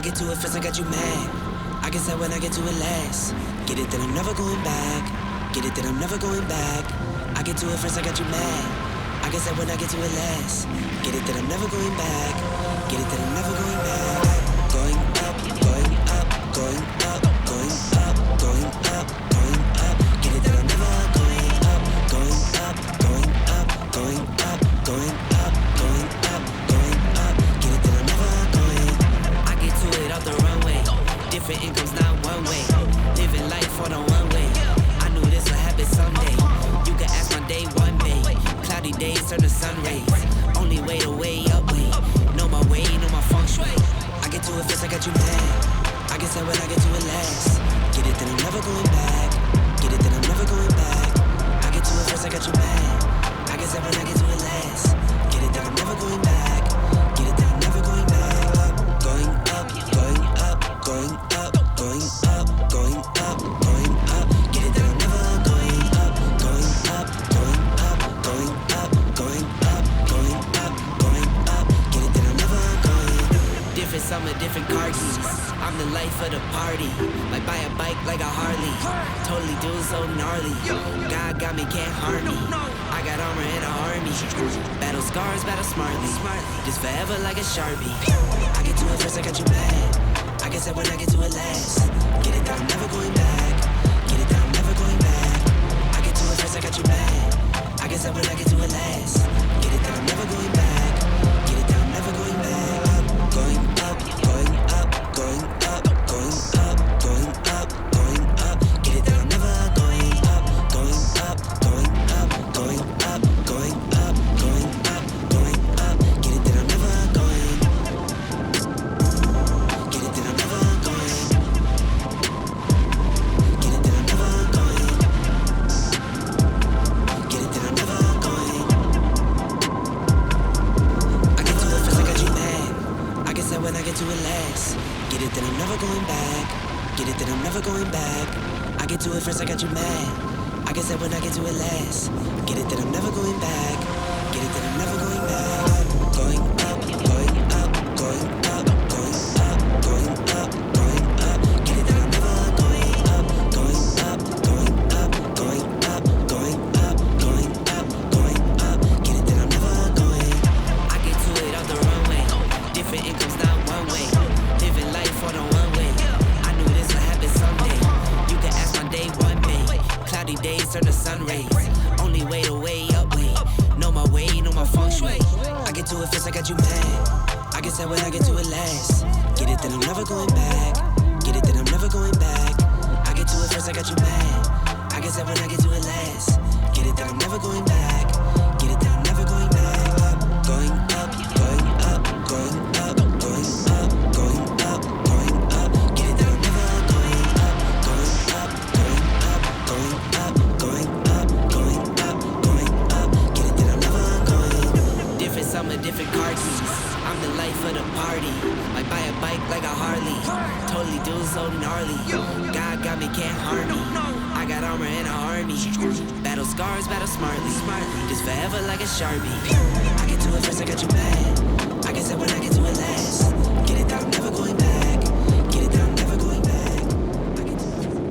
get to it first, I got you mad. I guess that when I get to it last. Get it, then I'm never going back. Get it, then I'm never going back. I get to it first, I got you mad. I guess that when I get to it last. Get it, then I'm never going back. Get it, then I'm never going back. Going up, going up, going up, going up, going up, going up. Get it, then I'm never going up, going up, going up, going up, going up, going up, going up. Get it, then I'm never going. I get to it off the runway. Different incomes, not one way. Living life on a one way. I knew this would happen someday. You can ask my day one day. Cloudy days turn to sun rays. Only way to way up way. Know my way, know my feng shui. I get to it first, I got you mad. I guess that when I get to it last. Get it, then I'm never going back. Get it, then I'm never going back. I get to it first, I got you mad. I guess that when I get to it last. Get it, then I'm never going back. Get it, then I'm never going back. Going up, going up, going up, going up, going up, going up. Get it, then I'm never going up, going up, going up, going up, going up, going up, going up. Get it, then I'm never going. Different summer, different car keys. I'm the life of the party. Like buy a bike like a Harley. Totally do so gnarly. God got me, can't harm me. I got armor and an army. Battle scars, battle smartly. Just forever like a Sharpie. I get to it first, I got you mad. I guess that when I get to it last. Get it, that I'm never going back. Get it, that I'm never going back. I get to it first, I got you mad. I guess that when I get to it last. Get it, that I'm never going back. Get it, that I'm never going back. Going up, going up, going up, going up, going up, going up. Get it, that I'm never going up, going up, going up, going up, going up, going up, going up. Get it, that I'm never going. Get it, that I'm never going. Get it, that I'm never going. Get it, that I'm never going. I get to it first, I got you mad. I guess that when I get to it last. Get it, then I'm never going back. Get it, then I'm never going back. I get to it first, I got you mad. I guess that when I get to it last. Get it, then I'm never going back. Get it, then I'm never going back. Going up, going up, going up, going up, going up, going up. Get it, then I'm never going up, going up, going up, going up, going up, going up, going up. Get it, then I'm never going. I get to it off the runway. Different incomes, not one way. Living life on a one way. I knew this would happen someday. You can ask my day one day. Cloudy days turn to sun rays. Only way to way up way. Know my way, know my feng shui. I get to it first, I got you mad. I guess that when I get to it last. Get it, then I'm never going back. Get it, then I'm never going back. I get to it first, I got you mad. I guess that when I get to it last. Get it, then I'm never going back. Get it, then I'm never going back. Going up, going up, going up, going up, going up, going up. Get it, then I'm never going up, going up, going up, going up, going up, going up, going up. Get it, then I'm never going. Different summer, different car keys. I'm the life of the party. Might buy a bike like a Harley. Totally do so gnarly. God got me, can't harm me. I got armor and an army. Battle scars, battle smartly. Just forever like a Sharpie. I get to it first, I got you mad. I guess that when I get to it last.